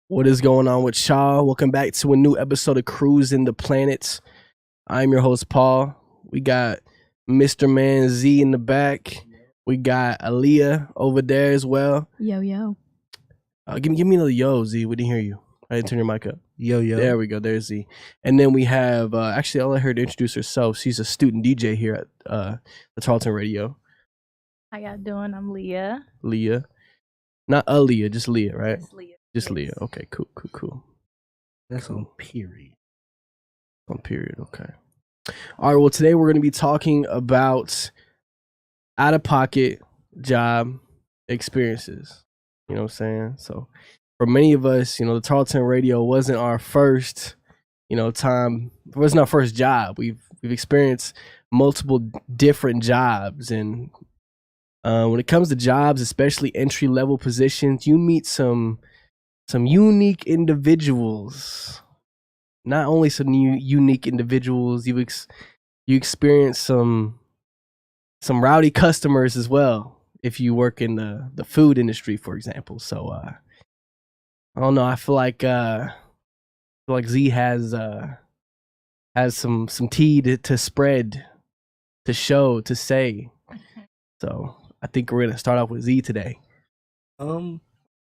What is going on with y'all? Welcome back to a new episode of Cruisin the Planets. I'm your host, Paul. We got Mr. Man Z in the back. We got Aaliyah over there as well. Yo, yo. Give me another yo, Z. We didn't hear you. I didn't turn your mic up. Yo, yo. There we go. There's Z. And then we have, actually, I'll let her introduce herself. She's a student DJ here at the Tarleton Radio. How y'all doing? I'm Leah. Leah. Not Aaliyah, just Leah, right? It's Leah. Just Yes. Leah. Okay, cool. That's on period. On period, okay. All right, well, today we're going to be talking about out-of-pocket job experiences. You know what I'm saying? So for many of us, the Tarleton Radio wasn't our first, time. It wasn't our first job. We've experienced multiple different jobs. And when it comes to jobs, especially entry-level positions, you meet some unique individuals. Not only some unique individuals, you experience some rowdy customers as well if you work in the food industry, for example. So I don't know. I feel like Z has some tea to spread, to show, to say. So I think we're gonna start off with Z today.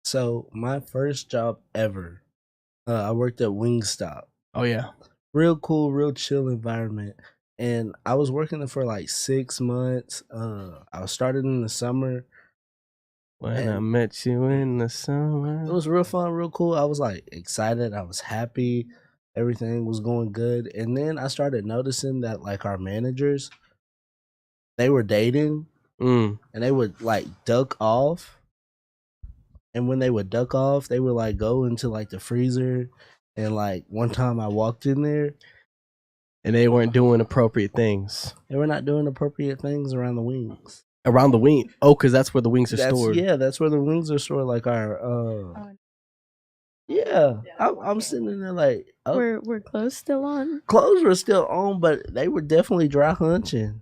So my first job ever, I worked at Wingstop. Oh yeah. Real cool, real chill environment. And I was working there for like 6 months. I was started in the summer. When I met you in the summer. It was real fun, real cool. I was like excited. I was happy. Everything was going good. And then I started noticing that like our managers, they were dating and they would like duck off. And when they would duck off, they would like go into like the freezer. And like one time I walked in there and they weren't doing appropriate things. They were not doing appropriate things around the wings. Around the wing? Oh, because that's where the wings are stored. Yeah, that's where the wings are stored. Like our, I'm sitting in there like, Were clothes still on? Clothes were still on, but they were definitely dry hunching.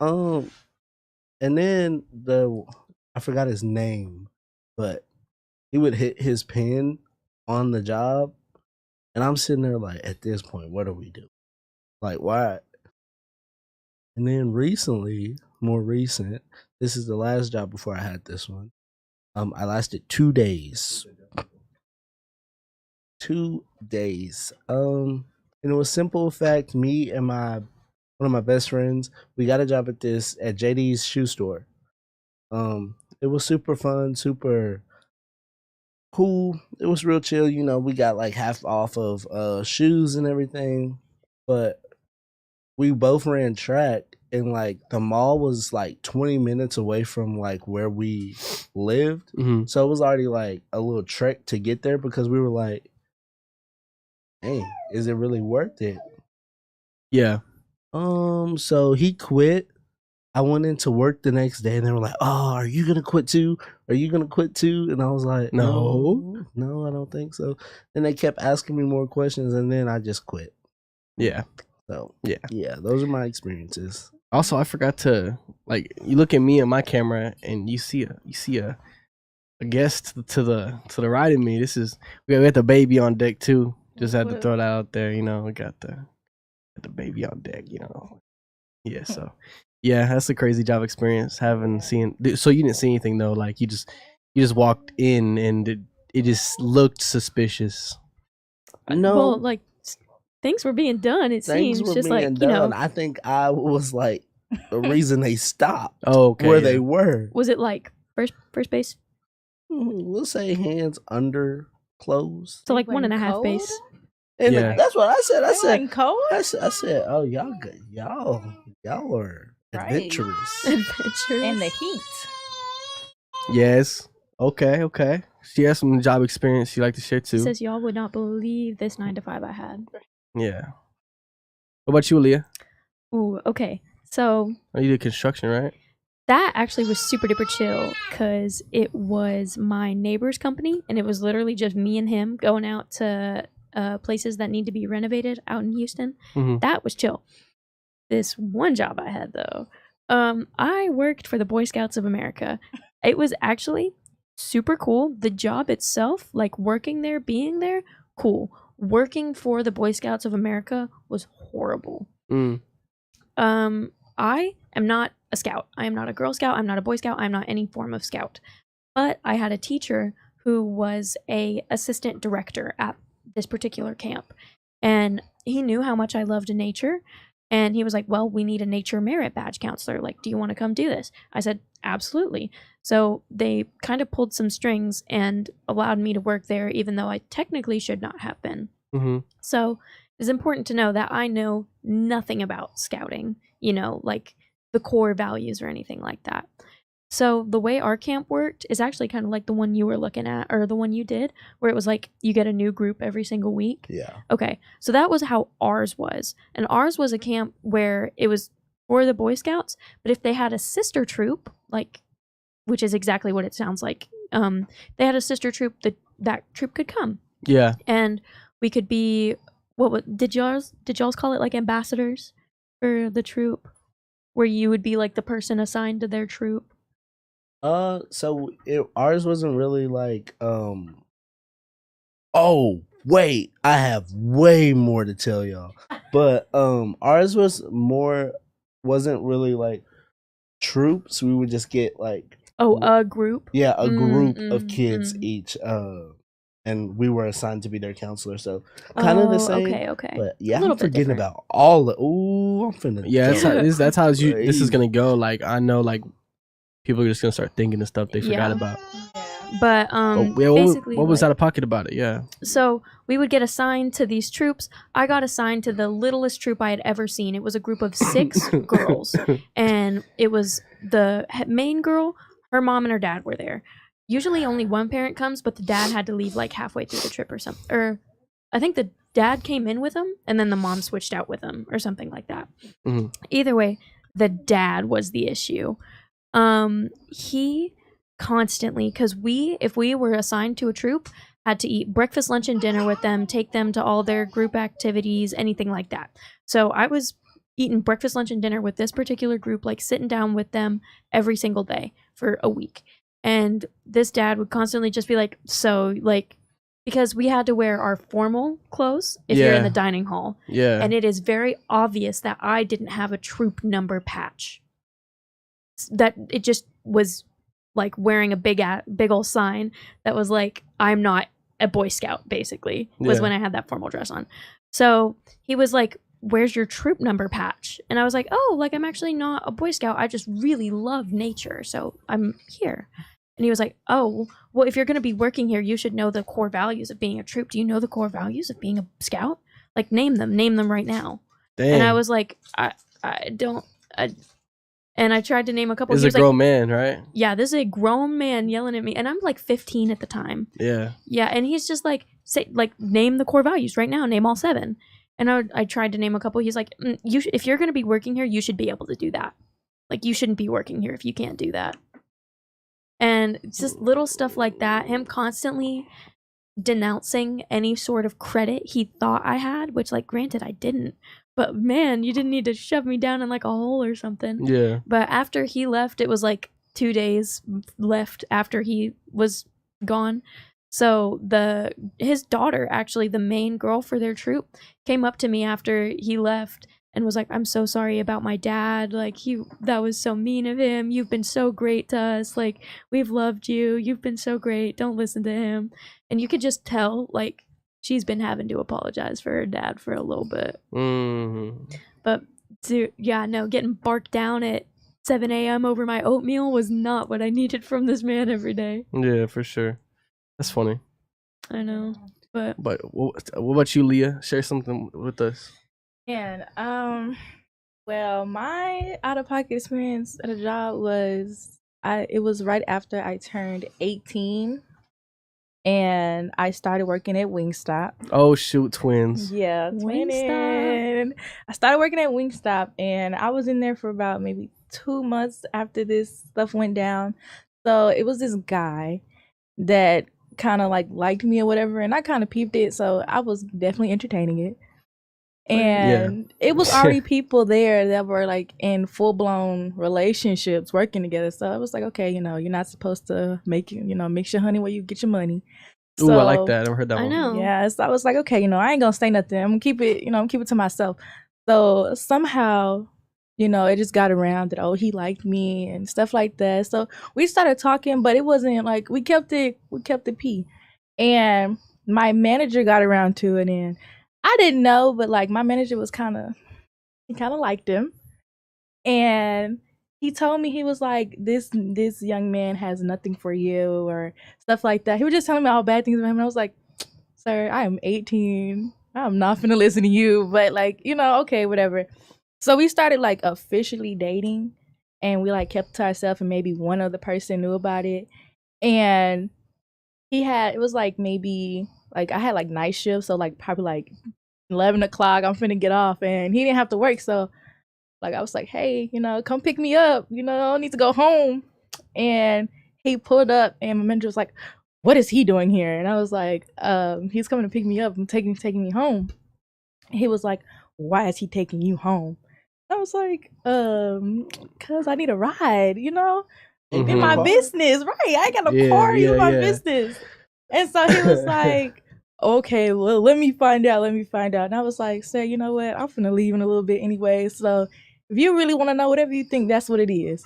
And then I forgot his name, but he would hit his pen on the job, and I'm sitting there like, at this point, what do we do? Like, why? And then more recent, this is the last job before I had this one. I lasted 2 days. 2 days. And it was simple fact, me and one of my best friends, we got a job at JD's shoe store. It was super fun, super cool. It was real chill. We got like half off of shoes and everything, but we both ran track, and like the mall was like 20 minutes away from like where we lived. So it was already like a little trek to get there because we were like, hey, is it really worth it? Yeah. So he quit. I went into work the next day and they were like, oh, are you going to quit too? Are you going to quit too? And I was like, no, I don't think so. And they kept asking me more questions and then I just quit. Yeah. So, yeah, those are my experiences. Also, I forgot to, like, you look at me and my camera and you see a guest to the right of me. We got the baby on deck too. Just had to throw that out there, we got the baby on deck, Yeah, so yeah, that's a crazy job experience. So you didn't see anything though, like you just walked in and it just looked suspicious. No, well, like things were being done. It seems just like I think I was like the reason they stopped. Oh, okay, where they were. Was it like first base? We'll say hands under clothes. So like 1.5 base. And that's what I said. I said, cold? I said, oh, y'all good. Y'all are adventurous. Adventurous. In the heat. Yes. Okay. She has some job experience she like to share too. Says y'all would not believe this 9 to 5 I had. Yeah. What about you, Leah? Ooh, okay. So you did construction, right? that actually was super duper chill because it was my neighbor's company and it was literally just me and him going out to places that need to be renovated out in Houston. Mm-hmm. That was chill. This one job I had though, I worked for the Boy Scouts of America. It was actually super cool. The job itself, like working there, being there, cool. Working for the Boy Scouts of America was horrible. Mm. I am not a scout. I am not a Girl Scout. I'm not a Boy Scout. I'm not any form of scout. But I had a teacher who was a assistant director at this particular camp, and he knew how much I loved nature. And he was like, well, we need a nature merit badge counselor. Like, do you want to come do this? I said, absolutely. So they kind of pulled some strings and allowed me to work there, even though I technically should not have been. Mm-hmm. So it's important to know that I know nothing about scouting, like the core values or anything like that. So the way our camp worked is actually kind of like the one you were looking at, or the one you did, where it was like you get a new group every single week. Yeah. Okay, so that was how ours was. And ours was a camp where it was for the Boy Scouts, but if they had a sister troop, like, which is exactly what it sounds like, they had a sister troop, that troop could come. Yeah. And we could be, did y'all's call it like ambassadors for the troop? Where you would be like the person assigned to their troop? So ours wasn't really like oh wait, I have way more to tell y'all. But ours wasn't really like troops. We would just get like a group. Yeah, a group of kids each. And we were assigned to be their counselor, so kind of the same. Okay. But yeah, I'm forgetting about all the. Ooh, I'm finna. Yeah, that's how this is crazy. gonna go. Like, I know, like, people are just gonna start thinking of stuff they forgot about. But basically, what was out of pocket about it? Yeah. So we would get assigned to these troops. I got assigned to the littlest troop I had ever seen. It was a group of 6 girls, and it was the main girl. Her mom and her dad were there. Usually only one parent comes, but the dad had to leave like halfway through the trip or something. Or I think the dad came in with them, and then the mom switched out with them or something like that. Mm-hmm. Either way, the dad was the issue. He constantly, because if we were assigned to a troop, had to eat breakfast, lunch, and dinner with them, take them to all their group activities, anything like that. So I was eating breakfast, lunch, and dinner with this particular group, like sitting down with them every single day for a week. And this dad would constantly just be like, so, like, because we had to wear our formal clothes if you're in the dining hall. Yeah. And it is very obvious that I didn't have a troop number patch. That it just was like wearing a big old sign that was like, I'm not a Boy Scout, basically, was when I had that formal dress on. So he was like, where's your troop number patch? And I was like, oh, like, I'm actually not a Boy Scout. I just really love nature, so I'm here. And he was like, oh, well, if you're going to be working here, you should know the core values of being a troop. Do you know the core values of being a scout? Like, name them right now. Dang. And I was like, I don't. And I tried to name a couple. This is a grown man, right? Yeah, this is a grown man yelling at me. And I'm like 15 at the time. Yeah. Yeah, and he's just like, name the core values right now. Name all 7. And I tried to name a couple. He's like, if you're going to be working here, you should be able to do that. Like, you shouldn't be working here if you can't do that. And just little stuff like that. Him constantly denouncing any sort of credit he thought I had, which, like, granted, I didn't. But, man, you didn't need to shove me down in, like, a hole or something. Yeah. But after he left, it was, like, 2 days left after he was gone. So his daughter, actually the main girl for their troop, came up to me after he left and was like, I'm so sorry about my dad. Like, that was so mean of him. You've been so great to us. Like, we've loved you. You've been so great. Don't listen to him. And you could just tell, like, she's been having to apologize for her dad for a little bit. Mm-hmm. But, getting barked down at 7 a.m. over my oatmeal was not what I needed from this man every day. Yeah, for sure. That's funny. I know, but what about you, Leah? Share something with us. And well, my out-of-pocket experience at a job was it was right after I turned 18, and I started working at Wingstop. Oh shoot, twins! Yeah, twinning. I started working at Wingstop, and I was in there for about maybe 2 months after this stuff went down. So it was this guy that kind of like liked me or whatever, and I kind of peeped it, so I was definitely entertaining it. And it was already people there that were like in full blown relationships working together. So I was like, okay, you know, you're not supposed to make mix your honey where you get your money. Ooh, I like that. I never heard that I one. know. Yeah, so I was like, okay, I ain't gonna say nothing. I'm gonna keep it, keep it to myself. So somehow, it just got around that, oh, he liked me and stuff like that. So we started talking, but it wasn't like we kept it P. And my manager got around to it, and I didn't know, but like my manager was he kind of liked him, and he told me, he was like, this young man has nothing for you or stuff like that. He was just telling me all bad things about him, and I was like, sir, I am 18. I'm not finna listen to you, but like, okay, whatever. So we started like officially dating, and we like kept to ourselves, and maybe one other person knew about it. And it was like maybe like I had like night shifts, so like probably like 11 o'clock, I'm finna get off, and he didn't have to work. So like I was like, hey, come pick me up. I need to go home. And he pulled up, and my manager was like, what is he doing here? And I was like, he's coming to pick me up and taking me home. And he was like, why is he taking you home? I was like, cause I need a ride, in my business, right? I got a car in my business. And so he was like, okay, well, let me find out. And I was like, sir, you know what? I'm finna leave in a little bit anyway. So if you really want to know, whatever you think, that's what it is.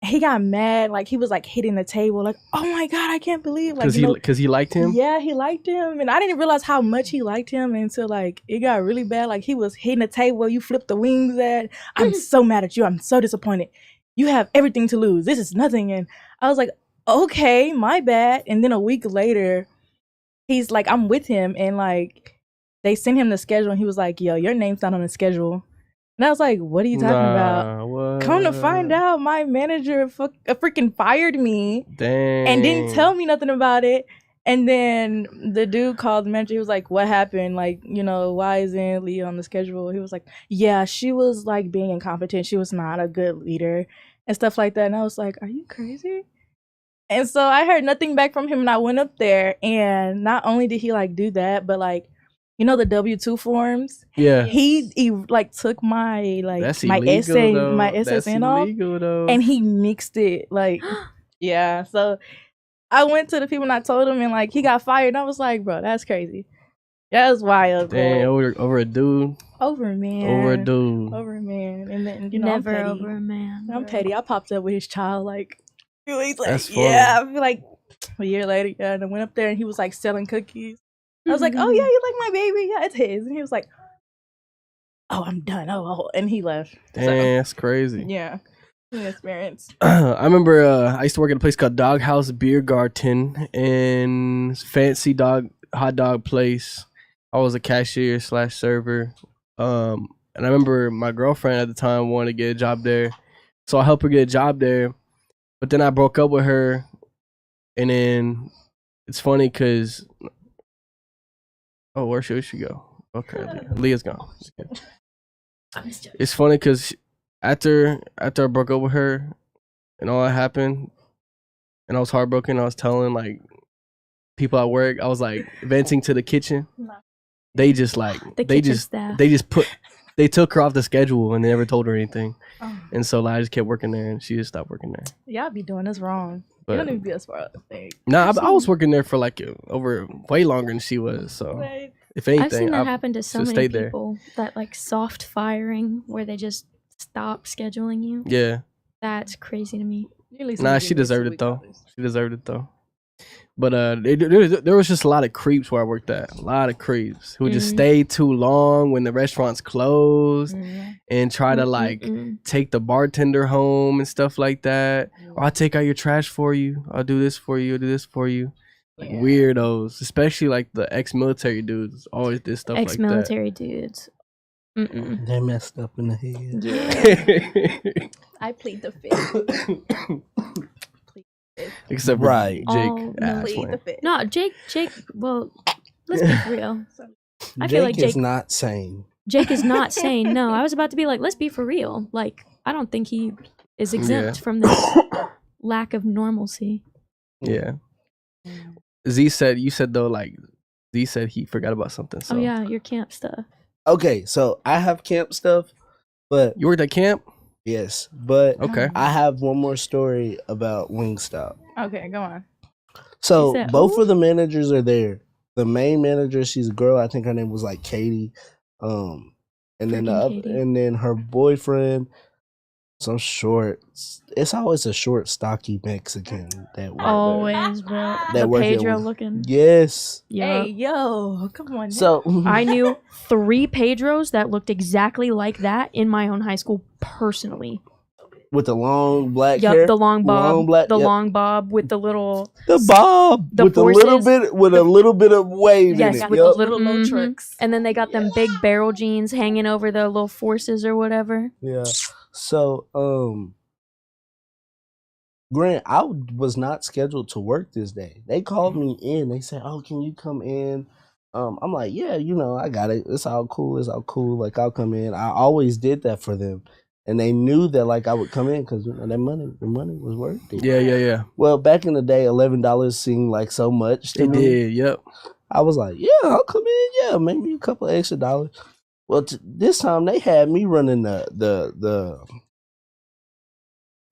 He got mad, like he was like hitting the table, like, oh my God, I can't believe, like, because he liked him. Yeah, he liked him, and I didn't realize how much he liked him until like it got really bad. Like he was hitting the table where you flip the wings at. I'm so mad at you. I'm so disappointed. You have everything to lose. This is nothing. And I was like, okay, my bad. And then a week later, he's like, I'm with him, and like they sent him the schedule, and he was like, yo, your name's not on the schedule. And I was like, what are you talking about? What? Come to find out, my manager freaking fired me. Dang. And didn't tell me nothing about it. And then the dude called the manager. He was like, what happened? Like, why isn't Leah on the schedule? He was like, yeah, she was like being incompetent. She was not a good leader and stuff like that. And I was like, are you crazy? And so I heard nothing back from him, and I went up there, and not only did he like do that, but like, the W-2 forms. Yeah. He like took my like That's my illegal, essay though. my SSN off, and he mixed it like yeah. So I went to the people and I told him, and like he got fired. And I was like, bro, that's crazy. That was wild. Dang, over a dude. Over a man. Over a dude. Over a man. And then never I'm over a man. I'm petty. I popped up with his child like 2 weeks later. That's funny. Yeah, I feel like a year later. Yeah, and I went up there, and he was like selling cookies. I was like, oh yeah, you like my baby? Yeah, it's his. And he was like, oh, I'm done. Oh, and he left. Dang, So, that's crazy. yeah, experience. I remember I used to work at a place called Doghouse Beer Garden in fancy hot dog place. I was a cashier / server. And I remember my girlfriend at the time wanted to get a job there, so I helped her get a job there. But then I broke up with her, and then it's funny because. Oh, where should she go? Okay, Leah's gone. It's funny because after I broke up with her and all that happened, and I was heartbroken, I was telling like people at work, I was like venting to the kitchen. They just like they took her off the schedule and they never told her anything. And so like, I just kept working there, and she just stopped working there. Y'all be doing this wrong. But, you don't even be as far as I think. Nah, I was working there for like over way longer than she was. So if anything, I've seen that happen to so many stayed there. people. That like soft firing where they just stop scheduling you. Yeah, that's crazy to me. Nah, she deserved it though. She deserved it though. But there was just a lot of creeps where I worked at. A lot of creeps who just stayed too long when the restaurants closed and try to like take the bartender home and stuff like that. Or I'll take out your trash for you. I'll do this for you. I'll do this for you. Like weirdos, especially like the ex-military dudes, always did stuff like that. Ex-military dudes. They messed up in the head. Yeah. I plead the fifth. Except for right, Jake. No, Jake. Well, let's be for real. I feel like Jake is Jake not sane. Jake is not sane. No, I was about to be like, let's be for real. Like, I don't think he is exempt from this lack of normalcy. Yeah. Z said, you said though, like Z said he forgot about something. So. Oh yeah, your camp stuff. Okay, so I have camp stuff, but You worked at camp? yes, but Okay. I have one more story about Wingstop. Okay, go on. So said, both "Who?" of the managers are there. The main manager, she's a girl. I think her name was like Katie. And then Freaking Katie. and then her boyfriend, some short. It's always a short, stocky Mexican that work there. Always, bro. That The work at Pedro Wing- looking. Yes. Yeah. Hey, yo, come on. So I knew 3 Pedros that looked exactly like that in my own high school personally. with the long black Yup, hair, the long bob, yep. long bob with the little the bob the with forces, a little bit of wave yes, in it. with Yup. the little low Mhm. tricks, and then they got them big barrel jeans hanging over the little forces or whatever. Yeah. So, Grant, I was not scheduled to work this day. They called me in. They said, "Oh, can you come in?" I'm like, "Yeah, I got it. It's all cool. It's all cool. Like, I'll come in." I always did that for them, and they knew that like I would come in because the money was worth it. Yeah. Well, back in the day, $11 seemed like so much to It me. did. Yep. I was like, "Yeah, I'll come in. Yeah, maybe a couple extra dollars." Well, this time they had me running the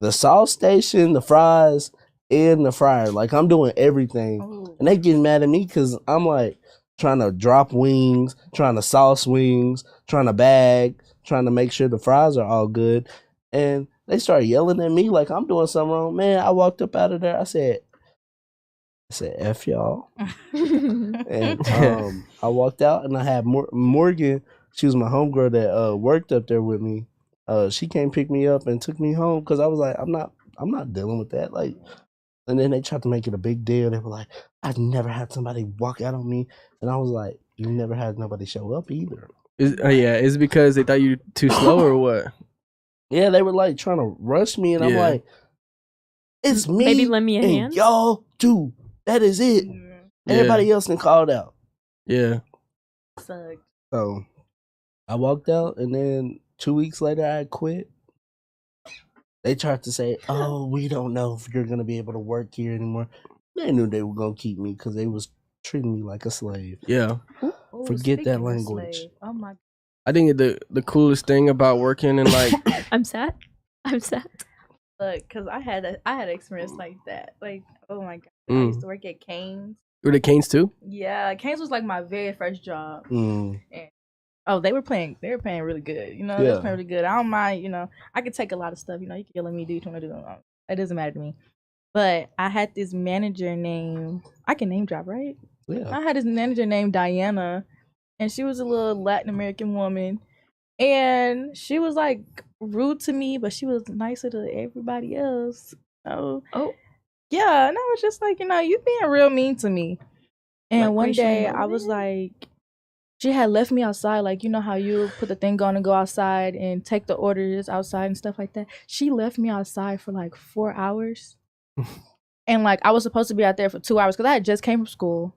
sauce station, the fries, and the fryer. Like I'm doing everything, Oh. and they getting mad at me because I'm like trying to drop wings, trying to sauce wings, trying to bag, trying to make sure the fries are all good, and they start yelling at me like I'm doing something wrong. Man, I walked up out of there. I said, "F y'all," and I walked out, and I had Morgan. She was my homegirl that worked up there with me. She came pick me up and took me home because I was like, I'm not dealing with that. Like, and then they tried to make it a big deal. They were like, I've never had somebody walk out on me, and I was like, you never had nobody show up either. Is it because they thought you were too slow or what? Yeah, they were like trying to rush me, and I'm Yeah. like, it's me, Maybe lend me a and hand? y'all too. That is it. Everybody else then called out. Yeah. Sucked. So I walked out, and then 2 weeks later, I quit. They tried to say, "Oh, we don't know if you're gonna be able to work here anymore." They knew they were gonna keep me because they was treating me like a slave. Yeah. Ooh, Forget that speaking of language. slave, oh my. I think the coolest thing about working in like I'm sad. Look, cause I had an experience like that. Like, oh my god, I Mm. used to work at Cane's. were the Canes too? Yeah, Cane's was like my very first job. Mm. Oh, they were paying really good. They Yeah. was paying really good. I don't mind. I could take a lot of stuff. You can yell at me, do what you want to do. It doesn't matter to me. But I had this manager named, I can name drop, right? Yeah. I had this manager named Diana, and she was a little Latin American woman, and she was like rude to me, but she was nicer to everybody else. Oh, yeah, and I was just like, you being real mean to me. And Like one racially day I was motivated? like, she had left me outside, like how you put the thing on and go outside and take the orders outside and stuff like that. She left me outside for like 4 hours. And like I was supposed to be out there for 2 hours because I had just came from school.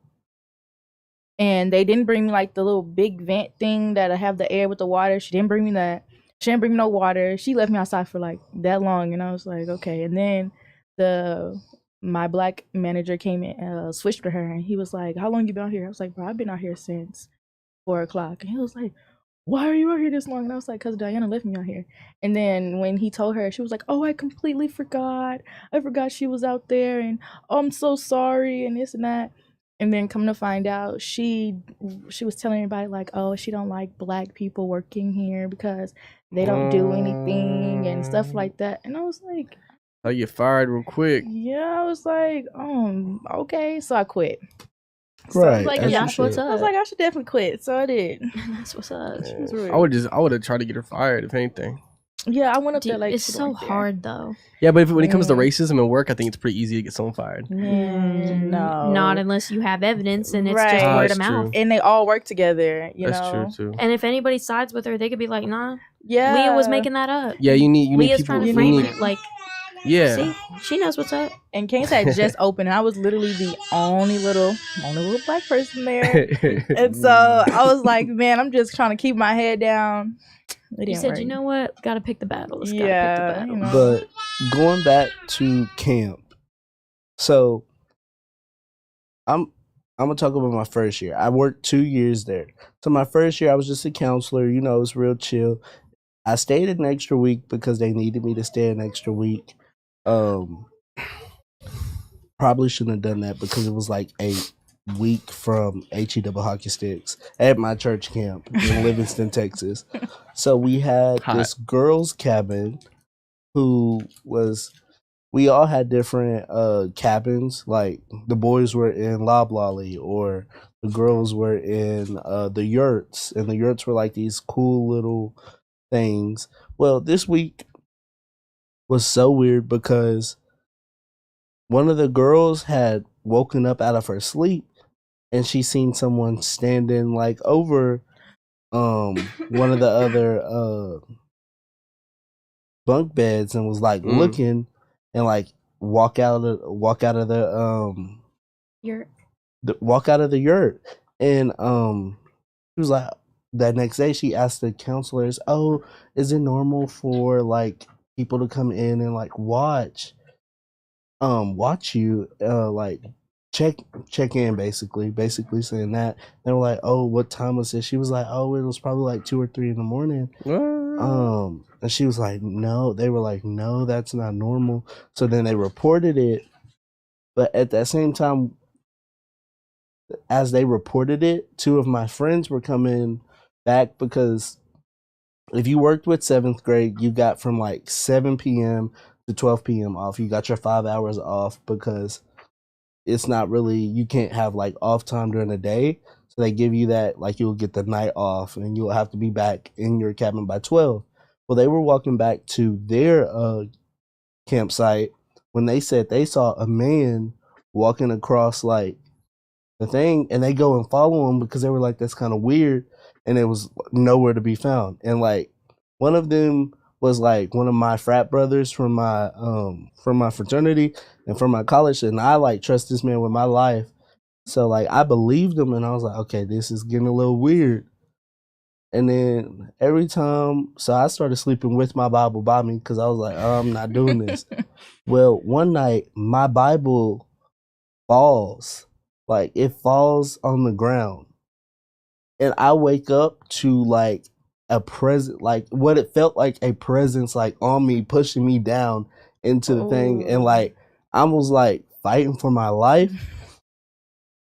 And they didn't bring me like the little big vent thing that I have the air with the water. She didn't bring me that. She didn't bring me no water. She left me outside for like that long, and I was like, okay. And then my black manager came in, switched with her, and he was like, "How long you been out here?" I was like, "Bro, I've been out here since 4:00." And he was like, "Why are you out here this long?" And I was like, "Cause Diana left me out here." And then when he told her, she was like, "Oh, I completely forgot. I forgot she was out there, and oh, I'm so sorry, and this and that." And then come to find out, she was telling everybody like, "Oh, she don't like black people working here because they don't do anything and stuff like that." And I was like, I get fired real quick. yeah, I was like, okay. So I quit. So Right. I was like, as yeah, you that's what's should. up. I was like, I should definitely quit. So I did. That's what's up. It was rude. I would have tried to get her fired if anything. Yeah, I went up there Dude, like it's to so work there. hard though. Yeah, but when it comes to Mm. racism and work, I think it's pretty easy to get someone fired. No, Not unless you have evidence and it's just Right. word That's of mouth. true. And they all work together. That's true too. And if anybody sides with her, they could be like, "Nah, Yeah, Leah was making that up." Yeah, you need Leah's people. trying to you frame need, it. Like, yeah. see, she knows what's up. And Cane's had just opened, and I was literally the only little black person there. And so I was like, man, I'm just trying to keep my head down. It You didn't said, work. "You know what? Got to pick the battles. Yeah, Got to pick the you battles." know. But going back to camp, so I'm gonna talk about my first year. I worked 2 years there. So my first year, I was just a counselor. You know, it was real chill. I stayed an extra week because they needed me to stay an extra week. Um, Probably shouldn't have done that because it was like a week from HE hockey sticks at my church camp in Livingston, Texas. So we had Hot. this girls' cabin who was we all had different cabins. Like the boys were in Loblolly or the girls were in the yurts, and the yurts were like these cool little things. Well, this week was so weird because one of the girls had woken up out of her sleep and she seen someone standing like over one of the other bunk beds and was like looking and like walk out of You're walk out of the yurt. And she was like, that next day she asked the counselors, oh, is it normal for like people to come in and like watch you like check in, basically saying that. They were like, oh, what time was it? She was like, oh, it was probably like 2 or 3 in the morning. And she was like, no. They were like, no, that's not normal. So then they reported it, but at that same time as they reported it, 2 of my friends were coming back because if you worked with 7th grade, you got from like 7 p.m. to 12 p.m. off. You got your 5 hours off because it's not really, you can't have like off time during the day. So they give you that, like you'll get the night off and you'll have to be back in your cabin by 12. Well, they were walking back to their campsite when they said they saw a man walking across like the thing, and they go and follow him because they were like, that's kind of weird, and it was nowhere to be found. And like one of them was like one of my frat brothers from my fraternity and from my college, and I like trust this man with my life. So like I believed him, and I was like, okay, this is getting a little weird. And then every time, so I started sleeping with my Bible by me because I was like, oh, I'm not doing this. Well, one night my Bible falls, like it falls on the ground, and I wake up to like a present, like what it felt like a presence, like on me, pushing me down into the thing, and like I was like fighting for my life.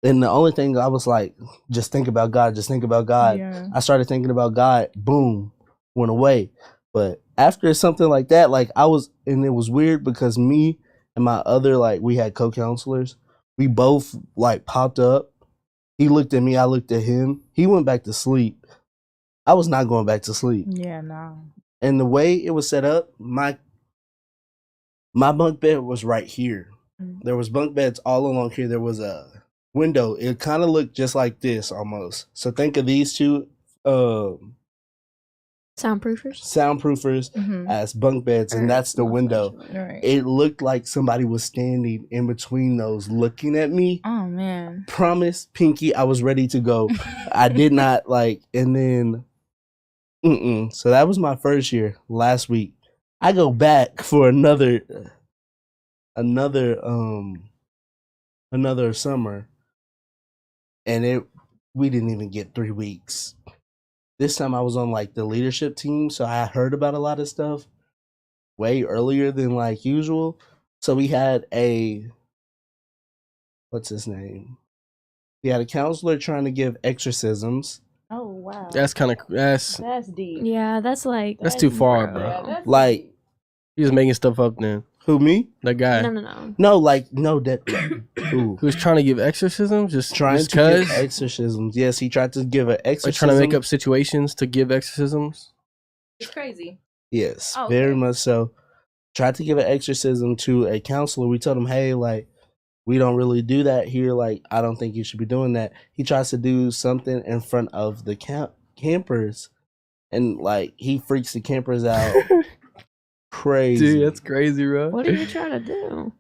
And the only thing I was like, just think about God, just think about God. Yeah. I started thinking about God, boom, went away. But after something like that, like I was, and it was weird because me and my other, like we had co-counselors, we both like popped up. He looked at me, I looked at him. He went back to sleep. I was not going back to sleep. Yeah, no. And the way it was set up, my bunk bed was right here. There was bunk beds all along here. There was a window. It kind of looked just like this almost. So think of these 2 soundproofers as bunk beds, and that's the window. Right. It looked like somebody was standing in between those looking at me. Oh man. Promise, Pinky, I was ready to go. I did not like, and then so that was my first year. Last week I go back for another summer, and we didn't even get 3 weeks. This time I was on like the leadership team, so I heard about a lot of stuff way earlier than like usual. So we had what's his name? We had a counselor trying to give exorcisms. Oh wow. That's deep. yeah, that's like that's too far, bro. Yeah, that's Like deep. He was making stuff up then. who, me? That guy No, like no, that who was trying to give exorcisms, just trying just to give 'cause? exorcisms. Yes, he tried to give an Like exorcism. trying to make up situations to give exorcisms. It's crazy. Yes, Oh, okay. very much so. Tried to give an exorcism to a counselor. We told him, hey, like, we don't really do that here. Like, I don't think you should be doing that. He tries to do something in front of the campers, and like he freaks the campers out. Crazy, Dude, that's crazy, bro. What are you trying to do?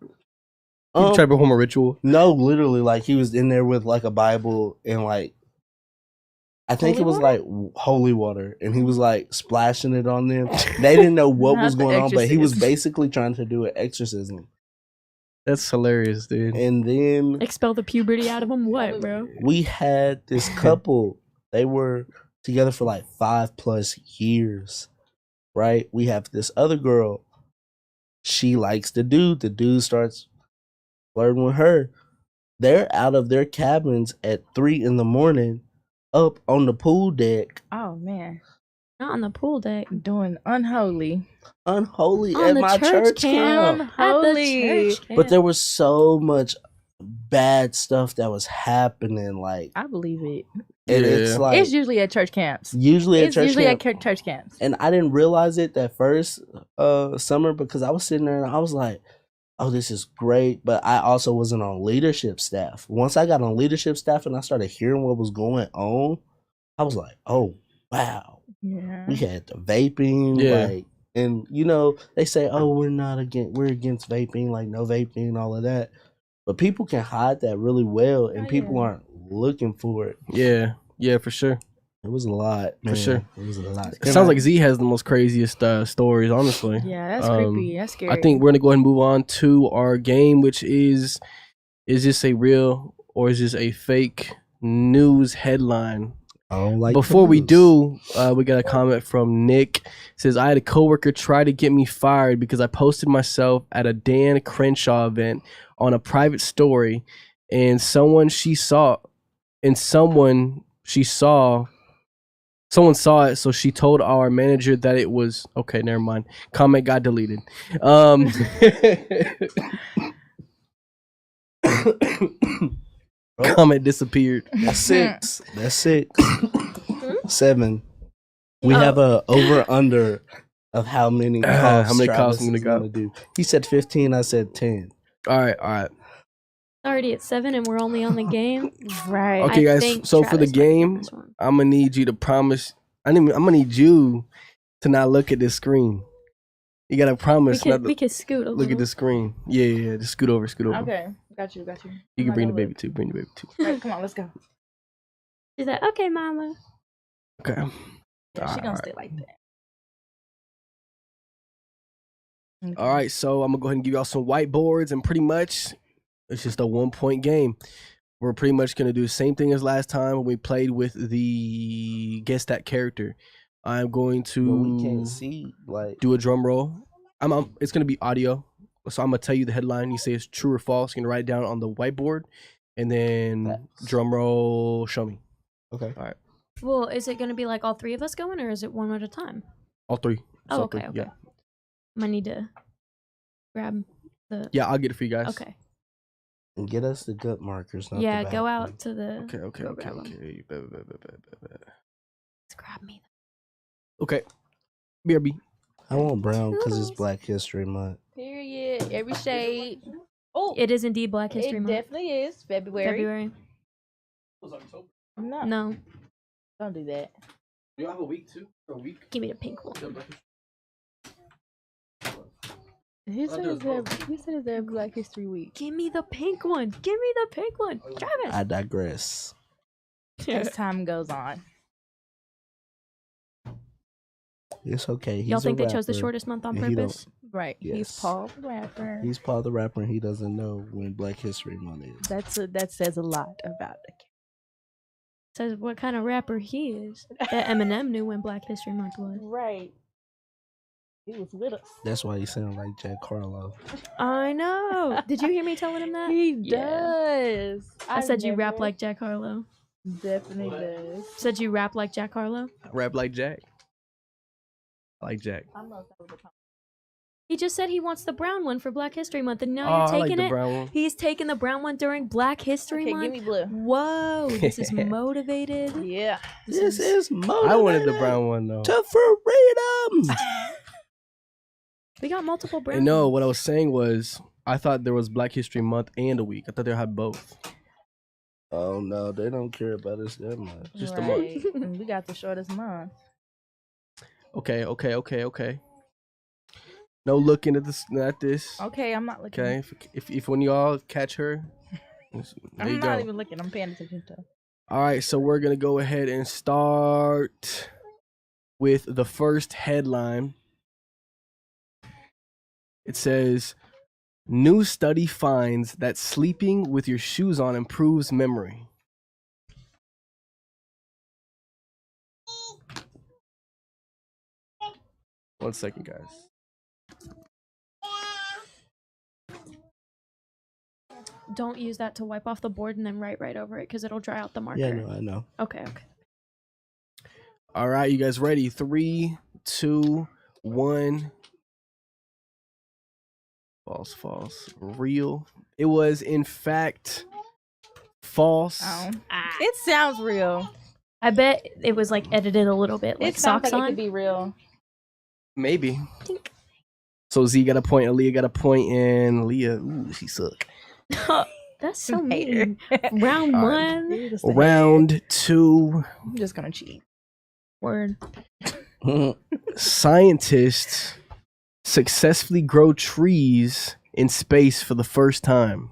You try to perform a ritual. No, literally, like he was in there with like a Bible and like I think Holy it was water? like holy water, and he was like splashing it on them. They didn't know what Not was the going on, but he was exorcist. basically trying to do an exorcism. That's hilarious, dude. And then Expel the puberty out of him. What, bro? we had this couple. They were together for like 5+ years, right? We have this other girl. She likes the dude. The dude starts flirting with her. They're out of their cabins at 3 in the morning, up on the pool deck, Oh man, Not on the pool deck. doing unholy. unholy On at the my church camp. At Unholy. the church camp. But there was so much bad stuff that was happening, like, I believe it. and it's Yeah. like It's usually at church camps. usually at It's church usually camp. at church camps. And I didn't realize it that first summer because I was sitting there and I was like, oh, this is great. But I also wasn't on leadership staff. Once I got on leadership staff and I started hearing what was going on, I was like, oh, wow. Yeah. We had the vaping, Yeah. like, and they say, oh, we're against vaping, like no vaping and all of that. But people can hide that really well and Oh, people yeah. aren't looking for it. Yeah, for sure. It was a lot, man. sure. It was a lot. It sounds like Z has the most craziest stories, honestly. Yeah, that's creepy. That's scary. I think we're gonna go ahead and move on to our game, which is this a real or is this a fake news headline? I don't like Before we news. do, we got a comment from Nick. It says, I had a coworker try to get me fired because I posted myself at a Dan Crenshaw event on a private story, and someone saw it, so she told our manager that it was okay. Never mind. Comment got deleted. Comment disappeared. That's 6. That's 6. 7. We Oh. have a over under of how many calls. How many calls Travis I'm gonna is go? gonna do. He said 15. I said 10. All right. Already at 7 and we're only on the game. right. Okay, I guys, think so for the Travis might win game, this one. I'm gonna need you to promise. I'm gonna need you to not look at this screen. You gotta promise not to We could scoot a look at little. the screen. Yeah. Just scoot over. Okay. Got you. You can I'm bring not the gonna baby too. Bring the baby too. look. Right, come on, let's go. She's like, okay, mama. Okay. Yeah, she gonna Alright. stay like that. Okay. All right. So I'm gonna go ahead and give y'all some whiteboards, and pretty much it's just a 1-point game. We're pretty much gonna do the same thing as last time when we played with the guess that character. I'm going to But we can't see, like, do a drum roll. It's gonna be audio, so I'm gonna tell you the headline. You say it's true or false. You're gonna write it down on the whiteboard, and then Facts. drum roll. Show me okay. Well, is it going to be like all three of us going or is it one at a time? all three. It's Oh, all okay, three, okay. Yeah. I might need to grab the. Yeah, I'll get it for you guys. Okay. And get us the gut markers. Not Yeah, the go bad out ones. to the. Okay. Go grab 'em. Let's grab me. Okay. BRB. I want brown because it's Toodles. Black History Month. Period. Every shade. Oh, It is indeed Black History it Month. definitely is February. February. No, No, don't do that. You have a week too. A week. give me the pink one. He I'll do it both. he said it's their Black History Week. Give me the pink one. Give me the pink one. Travis. I digress. As time goes on. It's okay. He's Y'all think a they chose the rapper, shortest month on and he don't- purpose? Right. He's Yes. Paul the rapper. He's Paul the rapper, and he doesn't know when Black History Month is. That says a lot about the Says what kind of rapper he is. That Eminem knew when Black History Month was. Right. He was with us. That's why he sounded like Jack Harlow. I know. Did you hear me telling him that? He Yeah. does. I said you rap like Jack Harlow. Definitely does. Said you rap like Jack Harlow. Rap like Jack. I like Jack. I don't know if that was a compliment. He just said he wants the brown one for Black History Month, and now Oh, you're I like taking the it. brown one. He's taking the brown one during Black History Okay, Month. give me blue. Whoa, this is motivated. Yeah. This is motivated I wanted the brown one though. to freedom. We got multiple brown. And no, ones. what I was saying was I thought there was Black History Month and a week. I thought they had both. Oh no, they don't care about us that much. Just a month. right. And we got the shortest month. Okay. No looking at this. Okay, I'm not looking. Okay, if when y'all catch her, there I'm you not go. even looking. I'm paying attention to. All right, so we're gonna go ahead and start with the first headline. It says, New study finds that sleeping with your shoes on improves memory. One second, guys. Don't use that to wipe off the board and then write right over it because it'll dry out the marker. Yeah, no, I know. Okay. All right, you guys ready? 3, 2, 1. False. Real. It was, in fact, false. Oh. It sounds real. I bet it was like edited a little bit, like It sounds socks like it on. could be real. Maybe. So Z got a point, Aaliyah got a point, and Leah, ooh, she suck. That's so Hater. mean. Round All right. one. You're just a hater. Round 2. I'm just gonna cheat. Word. Scientists successfully grow trees in space for the first time.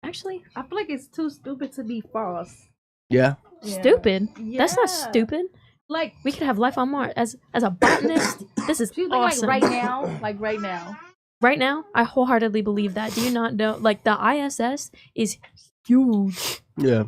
Actually, I feel like it's too stupid to be false. Yeah. Yeah. stupid. That's not Yeah. stupid. Like, We could have life on Mars. As a botanist, this is do you think awesome. like right now? Like right now. Right now, I wholeheartedly believe that. Do you not know? Like the ISS is huge. Yeah.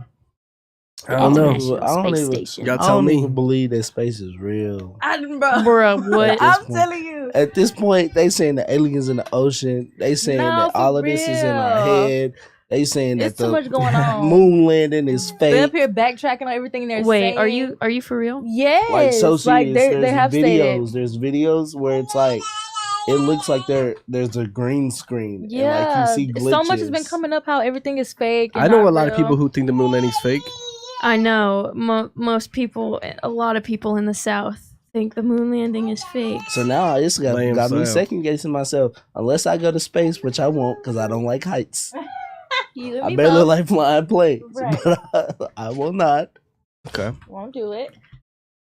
I don't know. International I don't Space even- Station. Y'all I tell don't me. even believe that space is real. Bruh, what? At this I'm point. telling you. At this point, they saying the aliens in the ocean. They saying No, that for all of this is in our real. head. They saying that It's too the much going on. moon landing is They're up fake. here backtracking on everything they're Wait, saying. are you for real? Yes. Like so serious. Like they There's have videos. stated. There's videos where it's like it looks like there's a green screen. Yeah. And like you see glitches. So much has been coming up how everything is fake. And I know not a lot of real. people who think the moon landing's fake. I know most people, a lot of people in the South think the moon landing is fake. So now it's got Lame me sound. second guessing myself. Unless I go to space, which I won't because I don't like heights. You and I me barely both. like flying planes, Right. but I will not. Okay. Won't do it.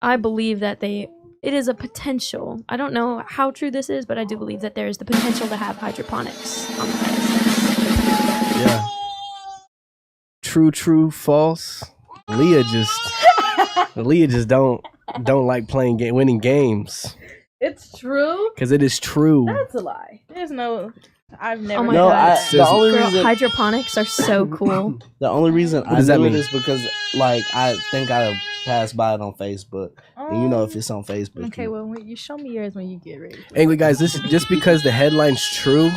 I believe that it is a potential. I don't know how true this is, but I do believe that there is the potential to have hydroponics on the ISS. Yeah. True, false. Leah just don't like winning games. It's true. Because it is true. That's a lie. There's no. I've never. Oh my No, god. the only Girl, reason hydroponics are so cool. the only reason I does that knew it mean? is because like I think I passed by it on Facebook, and you know if it's on Facebook. Okay, you- well, when you show me yours when you get ready. Anyway, guys, this just because the headline's true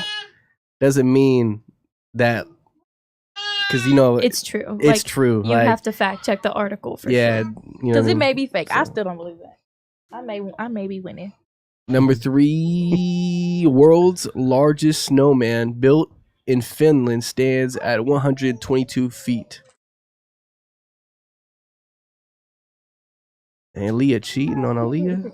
doesn't mean that. Because It's true. it's true. You like, have to fact check the article for yeah, sure. you know. Because what I it mean? may be fake. I So- still don't believe that. I may be winning. Number 3, world's largest snowman built in Finland stands at 122 feet. And Leah cheating on Aaliyah.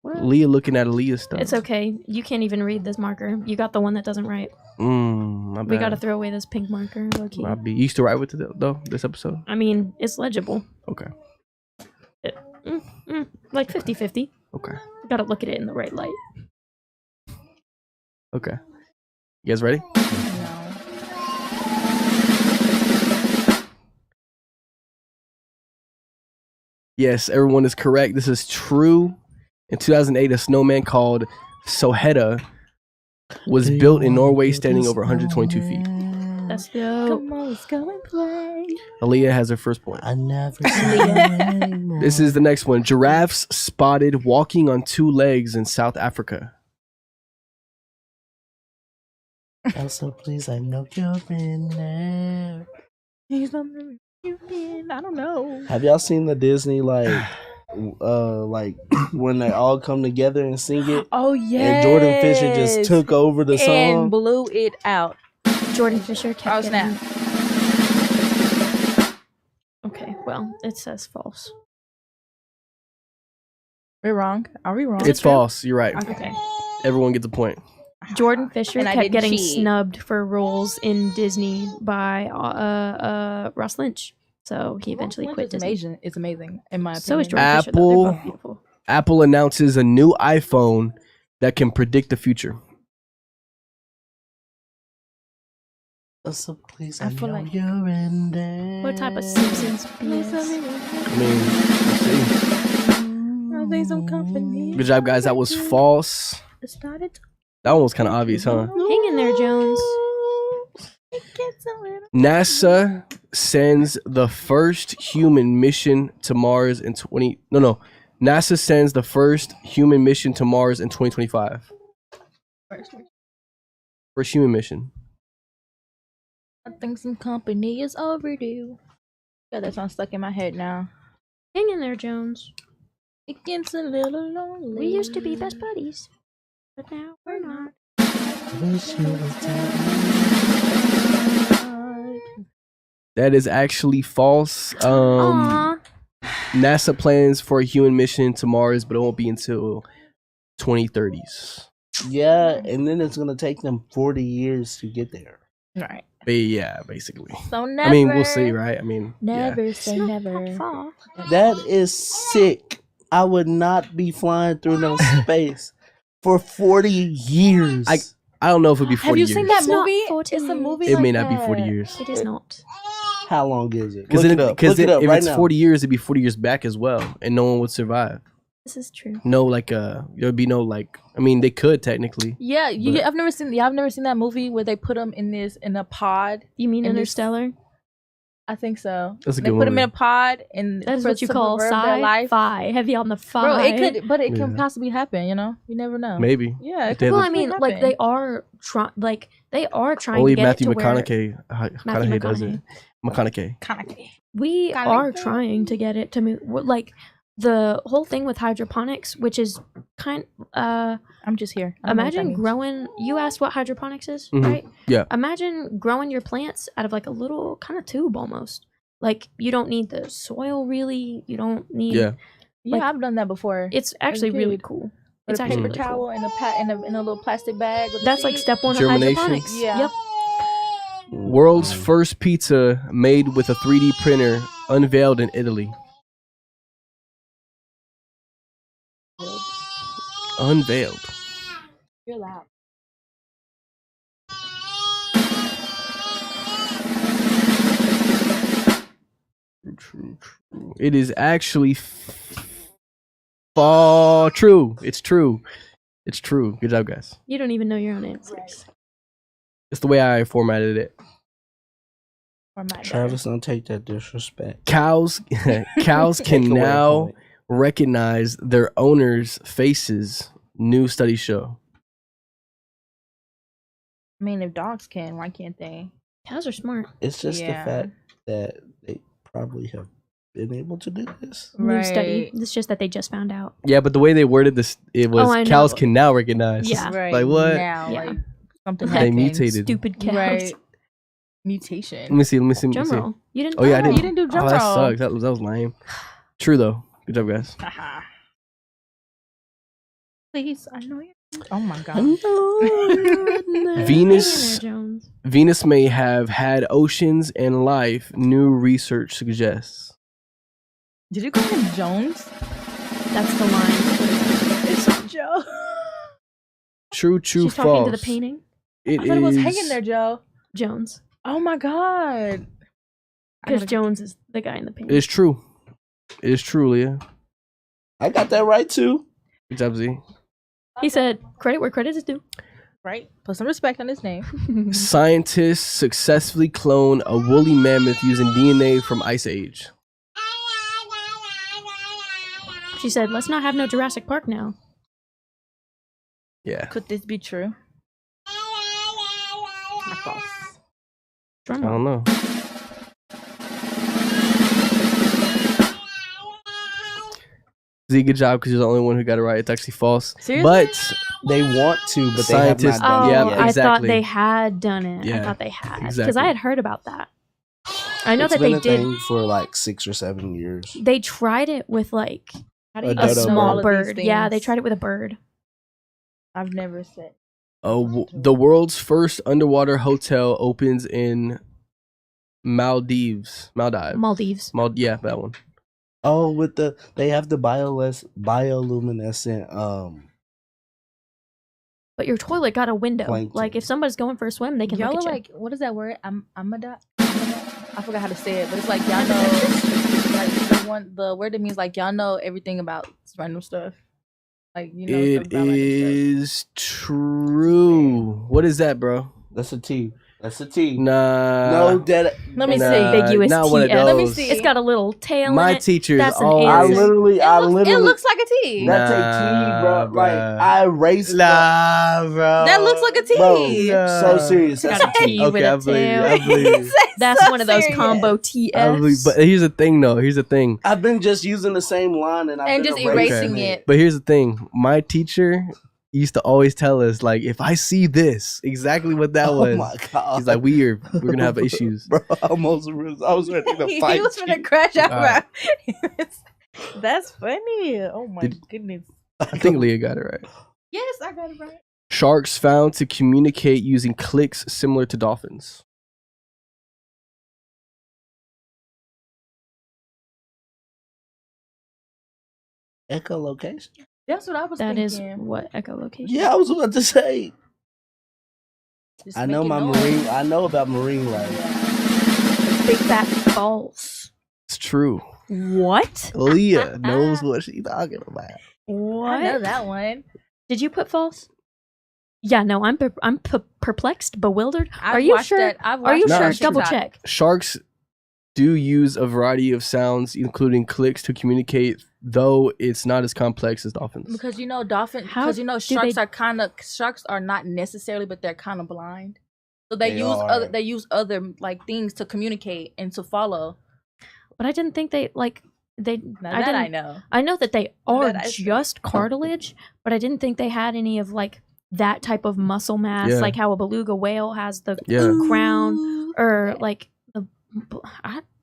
What? Leah looking at Aaliyah's stuff. It's okay. You can't even read this marker. You got the one that doesn't write. My bad. We gotta throw away this pink marker, low key. My B. You used to write with it though, this episode? I mean, it's legible. Okay. Like 50-50. Okay. Gotta look at it in the right light. Okay. You guys ready? No. Yes, everyone is correct. This is true. In 2008, a snowman called Soheda was built in Norway, standing over 122 feet. That's dope. Come on, let's go and play. Aaliyah has her first point. I never see This is the next one. Giraffes spotted walking on 2 legs in South Africa. Also, please, I know you're in there. He's on the reunion. I don't know. Have y'all seen the Disney like when they all come together and sing it? Oh yeah. And Jordan Fisher just took over the and song. blew it out. Jordan Fisher kept Oh snap. getting- Okay, well, it says false. We're wrong. Are we wrong? It's false. You're right. Okay. Everyone gets a point. Jordan Fisher And I kept didn't getting cheat. snubbed for roles in Disney by Ross Lynch. So he eventually quit It's Disney. amazing. It's amazing in my opinion. So is Jordan Fisher, though. They're Apple. both beautiful. Apple announces a new iPhone that can predict the future. Also, please, I I feel know like- you're in there. What type of Simpsons BS? I mean, let's see. Are they some company? Good job, guys. That was false. started. That one was kind of obvious, huh? Hang in there, Jones. It gets a little. NASA sends the first human mission to Mars in NASA sends the first human mission to Mars in 2025. First human mission. I think some company is overdue. Yeah, that song stuck in my head now. Hang in there, Jones. It gets a little lonely. We used to be best buddies, but now we're not. That is actually false. Aw. NASA plans for a human mission to Mars, but it won't be until 2030s. Yeah, and then it's gonna take them 40 years to get there. Right. But yeah, basically. So never. I mean, we'll see, right? I mean, Never yeah. say It's not never. that far. That is sick. I would not be flying through no space for 40 years. I don't know if it'd be 40 Have you years. seen that It's not movie? 40 It's a years. movie. It like may not be that. 40 years. It is not. How long is it? Because Look it up. Look it up if right it's now. 40 years, it'd be 40 years back as well, and no one would survive. This is true. No, there'd be no I mean, they could technically. Yeah, But- I've never seen. Yeah, I've never seen that movie where they put them in a pod. You mean And this- Interstellar? I think so. That's a They good put them in movie. a pod and That is for what you to call preserve their life. sci-fi. Heavy on the fi. Bro, it could, but it can Yeah. possibly happen. You know, you never know. Maybe. Yeah, it If they could have Well, a- I mean, like happen. they are trying Only to get Matthew it to where McConaughey. Matthew McConaughey does it. McConaughey. Kaneki. we Kinda are like that. trying to get it to move. Like the whole thing with hydroponics, which is I'm just here. I don't know what that imagine means. growing. You asked what hydroponics is, Mhm. right? Yeah. Imagine growing your plants out of like a little kind of tube almost. Like you don't need the soil really. You don't need. Yeah. Yeah, like- I've done that before. It's actually really kid. cool. With It's a actually paper really towel cool. and in a little plastic bag. With the That's like seed. step one of Germination. hydroponics. Yeah. Yep. World's first pizza made with a 3D printer unveiled in Italy. Unveiled. You're loud. True. It is actually true. It's true. It's true. Good job, guys. You don't even know your own answers. It's the way I formatted it. Or my Travis, don't take that disrespect. Cows can Take away a now point. recognize their owners' faces. New studies show. I mean, if dogs can, why can't they? Cows are smart. It's just Yeah. the fact that they probably have been able to do this. New study. It's just that they just found out. Yeah, but the way they worded this, it was I cows know. can now recognize. Yeah. Right. Like what? Now, Yeah. like something They happened. mutated. Stupid cows. Right. Mutation. Let me see. Drum roll. You didn't. Oh yeah, I Oh, didn't. you didn't do drum oh, that roll. sucks. That was lame. True though. Good job, guys. Haha. Please, I know you. Oh my god. Venus- Hang in there, Jones. Venus may have had oceans and life. New research suggests. Did you call him Jones? That's the line. It's Joe. True, She's false. talking to the painting. I thought it was hanging there, Joe. Jones. Oh my god. Because Jones is the guy in the It painting. is true. It is true, Leah. I got that right too. Good job, Z. He said, credit where credit is due. Right? Put some respect on his name. Scientists successfully clone a woolly mammoth using DNA from Ice Age. She said, let's not have no Jurassic Park now. Yeah. Could this be true? Or false? Drum I roll. don't know. Z, good job because you're the only one who got it right. It's actually false. Seriously? But They want to, but Scientists- they have not Oh, done Yeah, it yet. I thought exactly. they had done it. I Yeah, thought they had. Because exactly. I had heard about that. I know It's that been they a did. thing for like 6 or 7 years. They tried it with like How do you A a dodo small bird. bird. Yeah, they tried it with a bird. I've never said. the world's first underwater hotel opens in Maldives. Maldives. Yeah, that one. Oh, with they have the bioluminescent But your toilet got a window. Plankton. Like if somebody's going for a swim, they can Y'all look are at you. like, what is that word? Amada? I forgot how to say it, but it's like y'all know, like the word that means like y'all know everything about random stuff. Like you know It stuff about like a is true. What is that, bro? That's a T. That's a T. Nah. No, that. Let me It's see. ambiguous Not one of TF. those. Let me see. It's got a little tail My in it. teachers That's an always. answer. It looks like a T. Nah. That's a T, bro. Like bruh. I erased. Nah, bro. That looks like a T. Bro, so serious. It's That's got a a T. T with Okay, I a believe you. tail. I believe you. That's So one of those serious. combo I believe, TFs. but here's the thing, though. Here's the thing. I've been just using the same line and I've And been just erasing Okay. it. But here's the thing. My teacher used to always tell us, like, if I see this, exactly what that Oh was. my god. He's like, we're gonna have issues. Bro, I was ready to He fight. was gonna you. crash out. Alright. That's funny. Oh my Did- goodness. I think Leah got it right. Yes, I got it right. Sharks found to communicate using clicks similar to dolphins. Echolocation? That's what I was That is thinking. what echolocation. Yeah, I was about to say. Just I know making my noise. marine. I know about marine life. Big fat balls. It's true. What? Leah knows what she's talking about. What? I know that one. Did you put false? Yeah, no, I'm perplexed, bewildered. I've Are you watched sure? That. I've Are you watched No, sure? it's Double TikTok. check. Sharks do use a variety of sounds, including clicks, to communicate, though it's not as complex as dolphins. Because you know dolphins. How Because you know do sharks they- are kind of sharks are not necessarily, but they're kind of blind. So they use are. other like things to communicate and to follow. But I didn't think they like they. Now I that didn't. I know. I know that they are That I see. just cartilage, but I didn't think they had any of like that type of muscle mass, Yeah. like how a beluga whale has the Yeah. crown, or like the.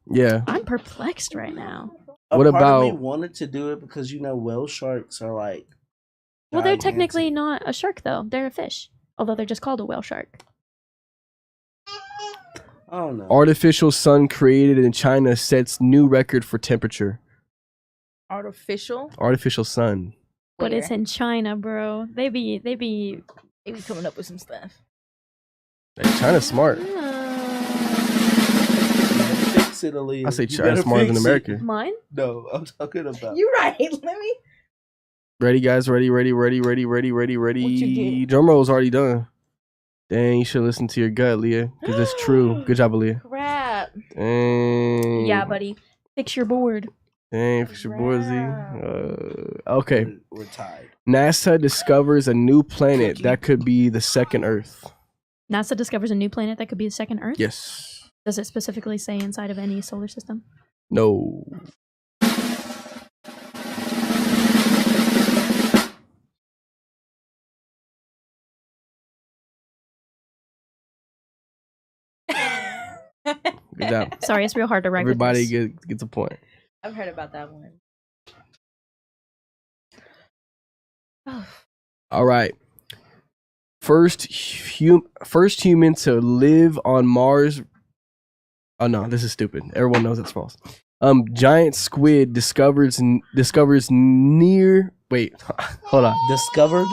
Yeah. I'm perplexed right now. A What part of me about- wanted to do it because whale sharks are like. Well, they're gigantic. technically not a shark, though. They're a fish, although they're just called a whale shark. I don't know. Artificial sun created in China sets new record for temperature. Artificial. Artificial sun. But it's Where? in China, bro. They be. They be coming up with some stuff. Hey, China's smart. Fix it, Aaliyah. I say You China's better smarter than fix it. America. Mine. No, I'm talking about. You're right. Let me. Ready, guys? Ready. What you do? Drum roll's already done. Dang, you should listen to your gut, Leah, because it's true. Good job, Leah. Crap. Dang. Yeah, buddy. Fix your board. Dang, for your boy Z. Okay. We're tied. NASA discovers a new planet that could be the second Earth. NASA discovers a new planet that could be the second Earth. Yes. Does it specifically say inside of any solar system? No. Good job. Sorry, it's real hard to write. with Everybody this. gets a point. I've heard about that one. All right. First human to live on Mars. Oh no, this is stupid. Everyone knows it's false. Giant squid discovers near. Wait, hold on. Discovered?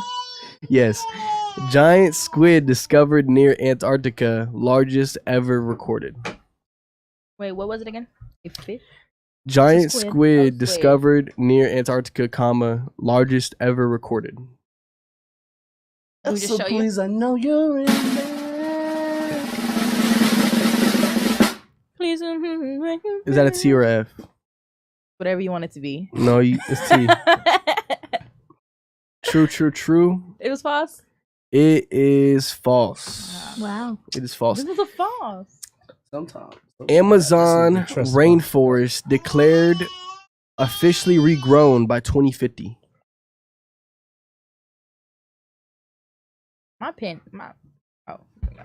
Yes, giant squid discovered near Antarctica, largest ever recorded. Wait, what was it again? A fish? Giant squid. squid Oh, discovered near Antarctica, largest ever recorded. Can we just So show you? please, I know you're in there. Please. Is that a T or a F? Whatever you want it to be. No, it's T. True. It was false. It is false. Wow. It is false. This was a false. Sometimes. Amazon This is the trust rainforest declared officially regrown by 2050. My pen. Oh. There we go.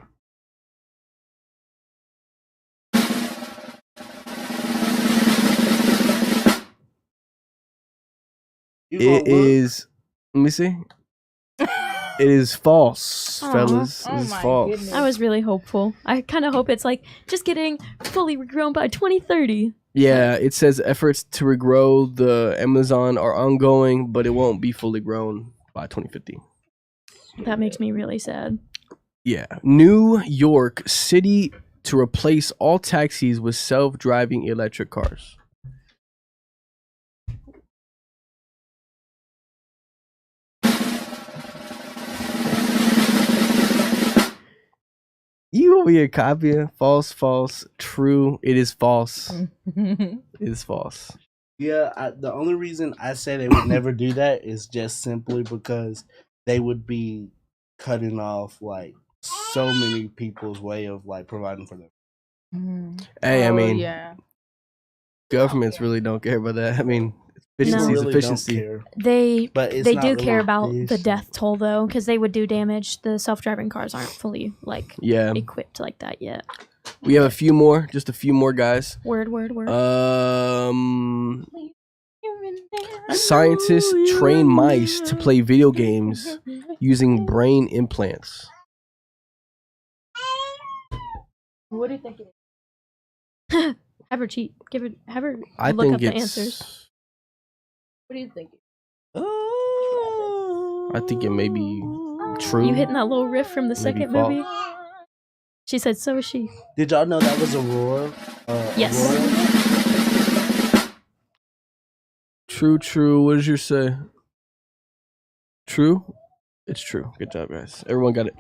You gonna It look? is. Let me see. It is false, Aw. fellas. Oh It is my false. goodness. I was really hopeful. I kind of hope it's like just getting fully regrown by 2030. Yeah, it says efforts to regrow the Amazon are ongoing, but it won't be fully grown by 2050. That makes me really sad. Yeah. New York City to replace all taxis with self-driving electric cars. You over here copying. False, false, true. It is false. It is false. Yeah, the only reason I say they would never do that is just simply because they would be cutting off like so many people's way of like providing for them. Hey, I mean, yeah. governments really don't care about that. I mean, efficiency People is really efficiency. don't care. They But it's they not do really care about the efficient. death toll though, because they would do damage. The self-driving cars aren't fully like Yeah, equipped like that yet. we have a few more, just a few more guys. Word. Scientists train mice to play video games using brain implants. What do you think it is? Have her cheat. Have her I look think up the it's. answers. What do you think? I think it may be true. You hitting that little riff from the Maybe second false. movie? She said, "So is she." Did y'all know that was Aurora? Yes. Aurora? True. What did you say? True? It's true. Good job, guys. Everyone got it.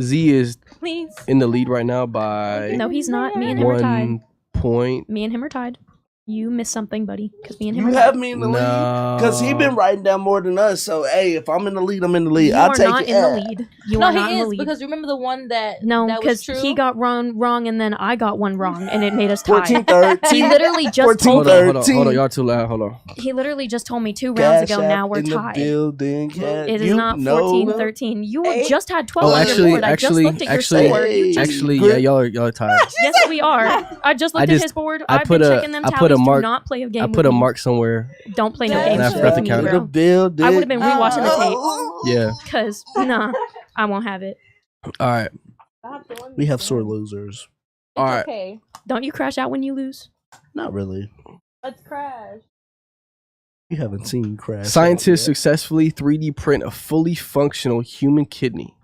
Z is Please. in the lead right now by No, he's not. Me and him are tied. 1 point. Me and him are tied. You missed something, buddy, because me and him You are have tied. me in the lead No. because he been writing down more than us. So hey, if I'm in the lead, I'm in the lead. You I'll are take not it. in the lead. You No, are not he in the is lead. because remember the one that No, that was because true. he got wrong, and then I got one wrong, and it made us tie. 14-13. He literally just 14, told Hold me. on. Hold on. Y'all too loud. Hold on. He literally just told me 2 rounds Cash ago. App Now we're in the tied. building, cash. It is You not know 14-13. You Hey. just had 12 Oh, on actually- your board. I just looked at your actually- score. You just, Actually, Grip. yeah, y'all are tired. yes, we are. I just looked at just- his board. I I've put been a- checking them I tallies. put a mark- Do not play a game I with put a me. mark somewhere. Don't play no Cash games And I forgot with to me, count it. in the bro. building. I would've been rewatching the tape. Yeah. Because, nah, I won't have it. All right. We have sore losers. All right. Okay. Don't you crash out when you lose? Not really. Let's crash. You haven't seen Crash. Scientists yet. successfully 3D print a fully functional human kidney.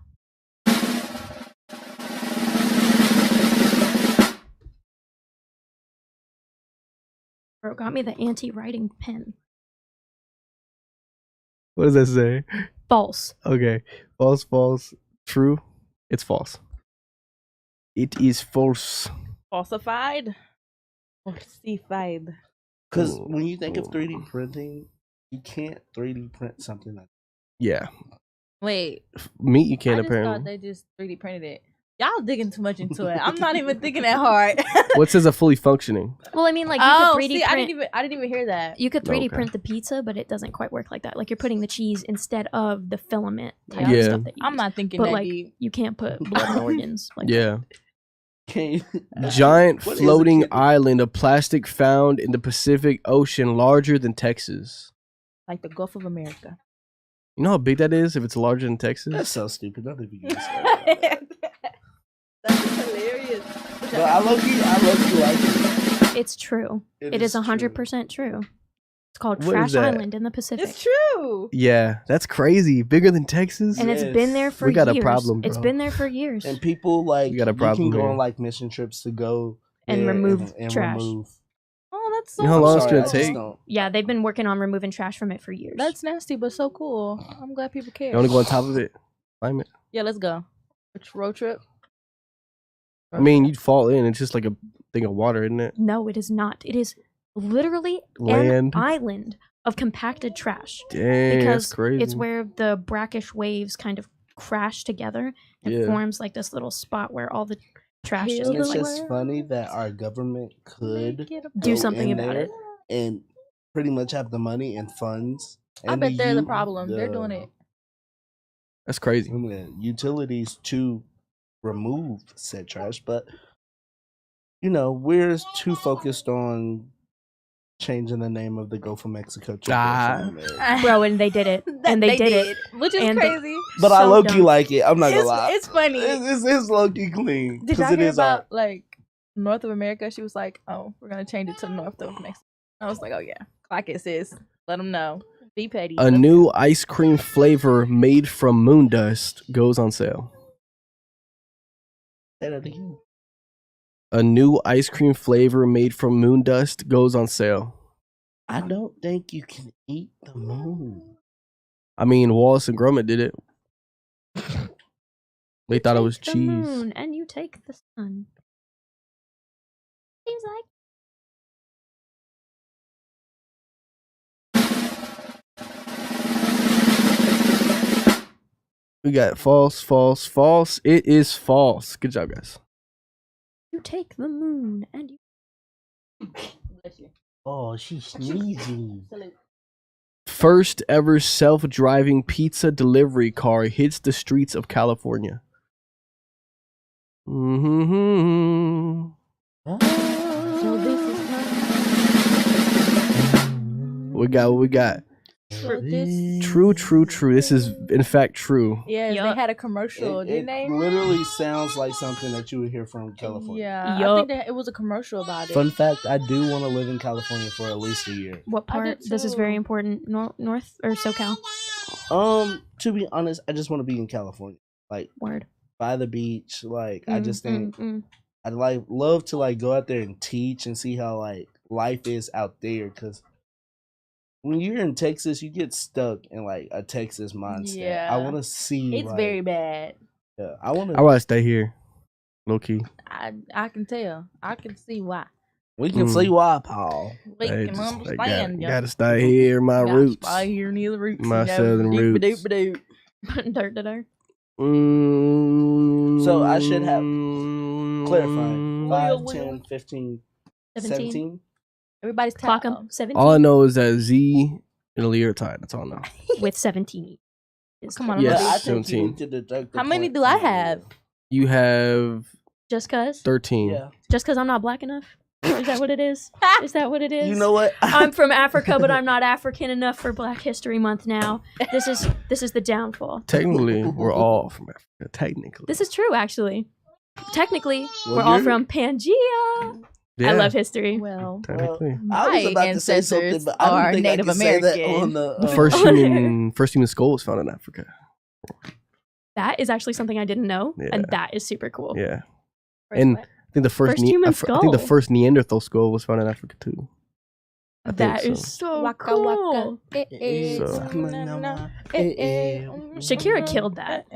Bro, got me the anti-writing pen. What does that say? False. Okay. False. True. It's false. It is false. Falsified. Falsified. Because Ooh, when you think of ooh. 3D printing, you can't 3D print something like Yeah. Wait. Meat you I can't just thought apparently. they just 3D printed it. Y'all digging too much into it. I'm not even thinking that hard. What says a fully functioning? Well, I mean, like, you oh, could 3D see, print... I didn't even hear that. You could 3D Okay. print the pizza, but it doesn't quite work like that. Like, you're putting the cheese instead of the filament type Yeah. of stuff that you I'm use. not thinking But, that like, deep. you can't put blood and organs. Like, Yeah. Can Giant What is a floating kidney? island of plastic found in the Pacific Ocean larger than Texas. Like the Gulf of America. You know how big that is if it's larger than That's Texas? so stupid. Don't even use that. That's hilarious. But I low key like it. it's true. It is true. 100% true. It's called What is Trash that? Island in the Pacific. It's true. Yeah, that's crazy. Bigger than Texas? And it's Yes. been there for We got a years. problem, It's bro. been there for years. And people like We got a you problem can go here. on like mission trips to go And there remove and trash. remove. Oh, that's so You know how long it's Sorry, gonna I just take? don't- Yeah, they've been working on removing trash from it for years. That's nasty, but so cool. I'm glad people care. You want to go on top of it? Climb it? Yeah, let's go. Road trip. I mean, you'd fall in. It's just like a thing of water, isn't it? No, it is not. It is literally Land. an island of compacted trash. Dang, Because that's crazy. it's where the brackish waves kind of crash together and Yeah. forms like this little spot where all the trash just And gets it's like just funny that our government could do go something in about there it. and pretty much have the money and funds. I And bet they're the u- problem. They're doing it. That's crazy. the utilities to remove said trash, but you know we're too focused on changing the name of the Gulf of Mexico to Ah. Gulf of America. Bro, and they did it. And they did it. Which is And they- crazy. But I So low key dumb. like it. I'm not gonna lie. It's funny. It's low key clean Did because y'all it hear is our. about like North of America? She was like, "Oh, we're gonna change it to North of Mexico." I was like, "Oh yeah, clock it, sis. Let them know. Be petty." A new ice cream flavor made from moon dust goes on sale. Say that again. A new ice cream flavor made from moon dust goes on sale. I don't think you can eat the moon. I mean, Wallace and Gromit did it. They thought it was Take the cheese. moon and you take the sun. Seems like. We got false, false, false. It is false. Good job, guys. You take the moon and you. Bless you. Oh, she's sneezing. Salute. First ever self-driving pizza delivery car hits the streets of California. Mm-hmm. So this is We got. So this, True. This is, in fact, true. yeah, Yup. they had a commercial, It didn't they? literally sounds like something that you would hear from California. Yeah, I Yup. think that it was a commercial about it. Fun fact: I do want to live in California for at least a year. What I part? did This is very too. important. North or SoCal? To be honest, I just want to be in California, like Word. by the beach. Like I just think Mm. I'd love to like go out there and teach and see how like life is out there. Because when you're in Texas, you get stuck in like a Texas mindset. Yeah. I want to see. It's like, very bad. Yeah, I want I to. want to stay here. Low key. I can tell. I can see why. We can Mm. see why, Paul. We Hey, can just- understand. gotta stay here, my roots. Stay here near the roots. My southern roots. Doop-a-doop. Dirt to dirt. So I should have clarifying. 5, Will. 10, 15, 17. 17. Everybody's Clock top. 'em. 17 All I know is that Z and Aaliyah are tied. That's all I know. with 17. Is Come on, Yes, Yeah, I think 17. you need to deduct the How many point do I from that. have? You have just cause? 13. Yeah. Just cause I'm not black enough? Is that what it is? Is that what it is? You know what? I'm from Africa, but I'm not African enough for Black History Month now. This is the downfall. Technically, we're all from Africa. Technically. This is true, actually. Technically, Well, we're all you're- from Pangea. Yeah, I love history. Well, technically. I was my about to say something, ancestors but I are don't think Native I can say that American. on the. The first human skull was found in Africa. That is actually something I didn't know, and Yeah. that is super cool. Yeah. First And what? I think the first, First human I think the skull. first Neanderthal skull was found in Africa too. I That think is so. so Waka cool. waka. So- Shakira killed that.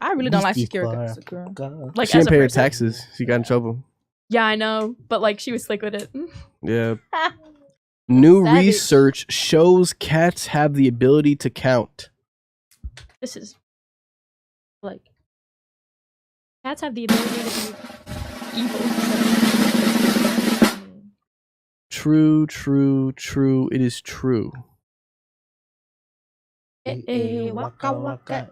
I really don't like Shakira. Like She as didn't a pay her person. taxes. She got in trouble. Yeah, I know, but like she was slick with it. Yeah. New Savage. research shows cats have the ability to count. This is Like, cats have the ability to be evil. True. It is true. waka waka,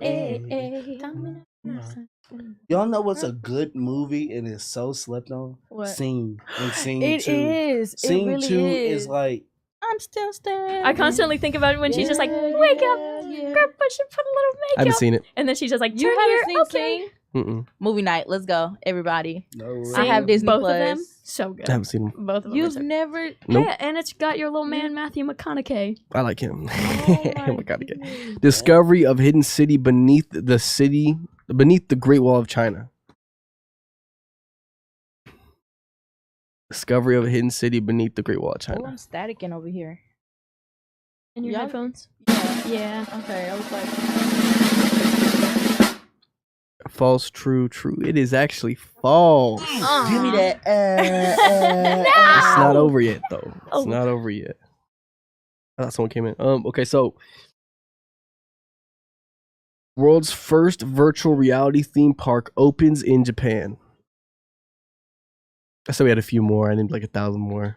Y'all know what's a good movie and it's so slept on? What? Sing and Sing It 2. is. It Sing really 2 is. is like I'm still standing. I constantly think about it when she's just like, Yeah, "Wake up, yeah. girl, I should put a little I haven't makeup," seen it. and then she's just like, You "Turn haven't here, seen okay." Sing? Mm-mm. Movie night. Let's go, everybody. no. Sing, I have Disney both Plus. of them. So good. I haven't seen him. Both of them. are You've so- never. Nope. Yeah, and it's got your little man Matthew McConaughey. I like him. Oh Oh my my God, again. goodness. Discovery of hidden city beneath the Great Wall of China. Discovery of a hidden city beneath the Great Wall of Oh, China. I'm staticking over here. In your Y'all- headphones? Yeah. Yeah. Okay, I was like, False, true. It is actually false. Give me that. It's not over yet, though. It's Oh. not over yet. I thought someone came in. Okay, so world's first virtual reality theme park opens in Japan. I said we had a few more. I named like 1,000 more.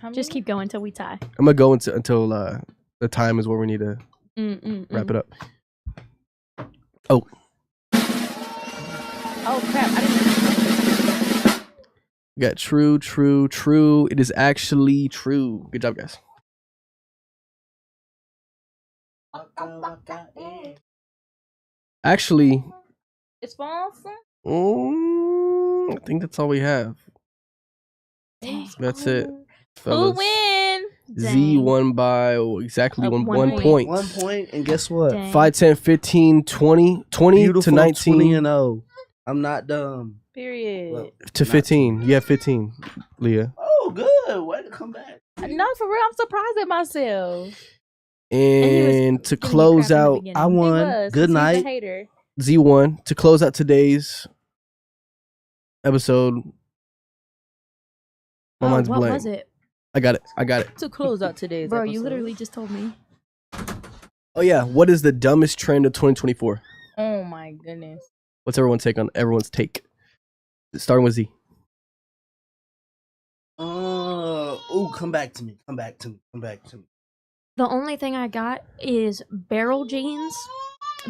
how Just many? keep going till we tie. I'm gonna go until the time is where we need to wrap it up. Oh crap! I didn't. We got true. It is actually true. Good job, guys. Actually, It's false. I think that's all we have. Dang. That's it, Who fellas. win? Z Dang. won by exactly one one point. 1 point, and guess what? Dang. 5, 10, 15, 20 to Beautiful 19 20 and 0. I'm not dumb. Period. Well, to 15. You have 15, Leah. oh, good. Way to come back. No, for real, I'm surprised at myself. And to giving you close crap in the out, beginning. I He won. was, 'cause Good he's a night. hater. Z1 to close out today's episode. My mind's what blank. was it? I got it. To close out today's Bro, episode. you literally just told me. Oh yeah, what is the dumbest trend of 2024? Oh my goodness. What's everyone's take? Starting with Z. Come back to me. The only thing I got is barrel jeans.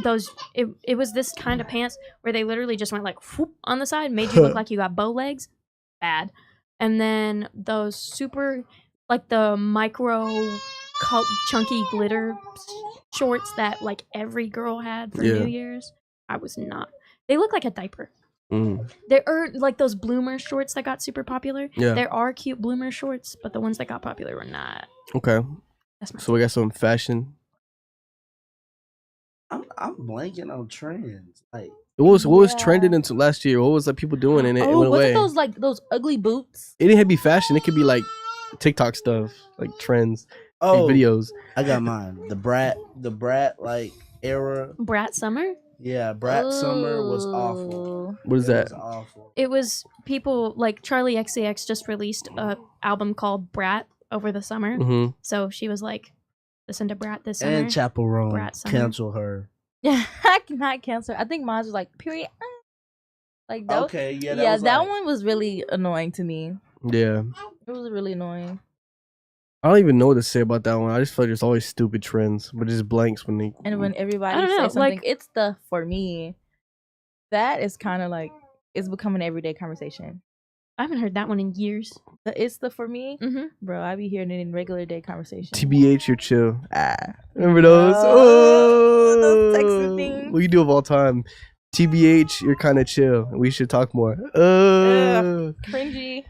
Those it was this kind of pants where they literally just went like whoop on the side, made you look like you got bow legs. Bad. And then those super like the micro chunky glitter shorts that like every girl had for Yeah. New Year's. I was not. They look like a diaper. Mm. There are like those bloomer shorts that got super popular. Yeah. There are cute bloomer shorts, but the ones that got popular were not. Okay. That's my So we got some fashion. I'm blanking on trends. Like, What was Yeah. trending into last year? What was like people doing and it went was away? it those ugly boots? It didn't have to be fashion. It could be like TikTok stuff, like trends, oh, videos. I got mine. The brat like era. Brat Summer. Yeah, Brat Summer was awful. Ooh. What is It that? was awful. It was people like Charlie XCX just released a album called Brat over the summer. Mm-hmm. So she was like, listen to Brat this summer. And Chapel Roan. Brat Summer. Cancel her. Yeah, I cannot cancel. I think mine was like period. Like that. Okay, yeah, That one was really annoying to me. Yeah. It was really annoying. I don't even know what to say about that one. I just feel like there's always stupid trends, but just blanks when they. And when everybody I don't know, says something, like- it's the for me. That is kind of like it's become an everyday conversation. I haven't heard that one in years. It's the for me, Mm-hmm. bro. I be hearing it in regular day conversation. TBH, you're chill. Remember those? Oh, those sexy things. What you do of all time? TBH, you're kind of chill. We should talk more. Cringy.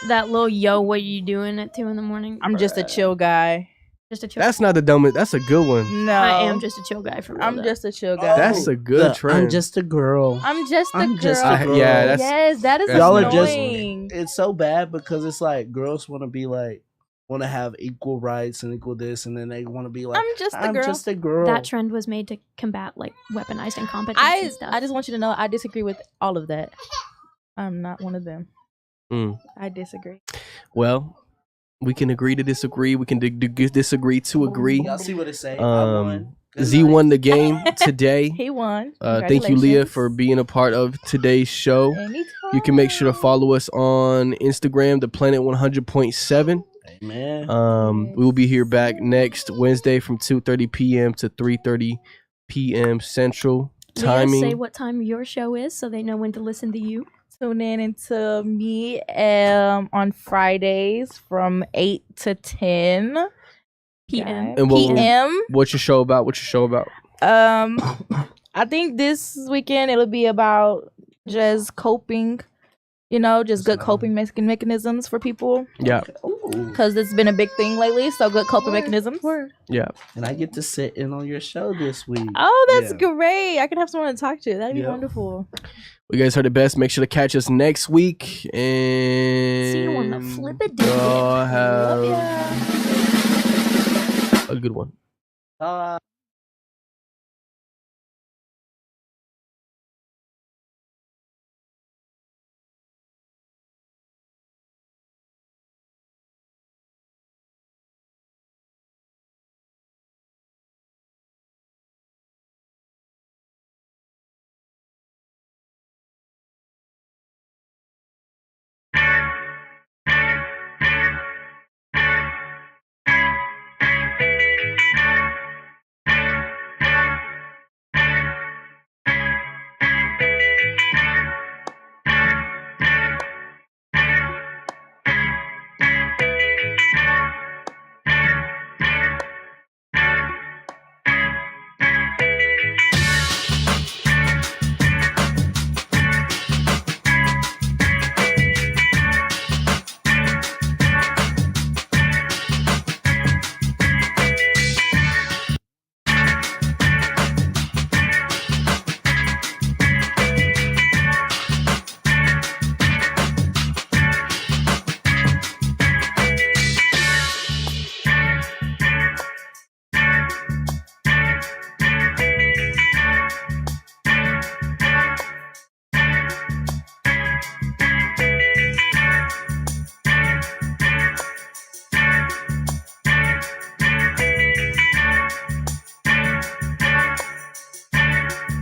That little yo, what you doing at 2 a.m? I'm just a chill guy. Just a chill. That's not the dumbest. That's a good one. No, I am just a chill guy for real. I'm though. just a chill guy. That's a good trend. I'm just a girl. I'm just a I'm girl. just a girl. Yeah, that's. Yes, that is Y'all are just- annoying. It's so bad because it's like girls want to be like, want to have equal rights and equal this, and then they want to be like, I'm just a I'm girl. just a girl. That trend was made to combat like weaponized incompetence and stuff. I just want you to know I disagree with all of that. I'm not one of them. Mm. I disagree. Well, we can agree to disagree. We can disagree to agree. Y'all see what it say? I Um, won. Good Z night. won the game today. He won. Thank you, Leah, for being a part of today's show. Anytime. You can make sure to follow us on Instagram, the Planet 100.7. Amen. We will be here back next Wednesday from 2:30 p.m. to 3:30 p.m. Central Leah, timing. say what time your show is so they know when to listen to you. Tune in into me on Fridays from 8 to 10 PM. And what- PM. What's your show about? I think this weekend it'll be about just coping, just good coping mechanisms for people. Yeah, Because it's been a big thing lately, so good coping mechanisms. yeah. And I get to sit in on your show this week. Oh, that's Yeah. great. I can have someone to talk to. That'd be Yeah. wonderful. You guys heard it best. Make sure to catch us next week. And See you on the flip-a-dip. y'all have Yeah. a good one. Bye.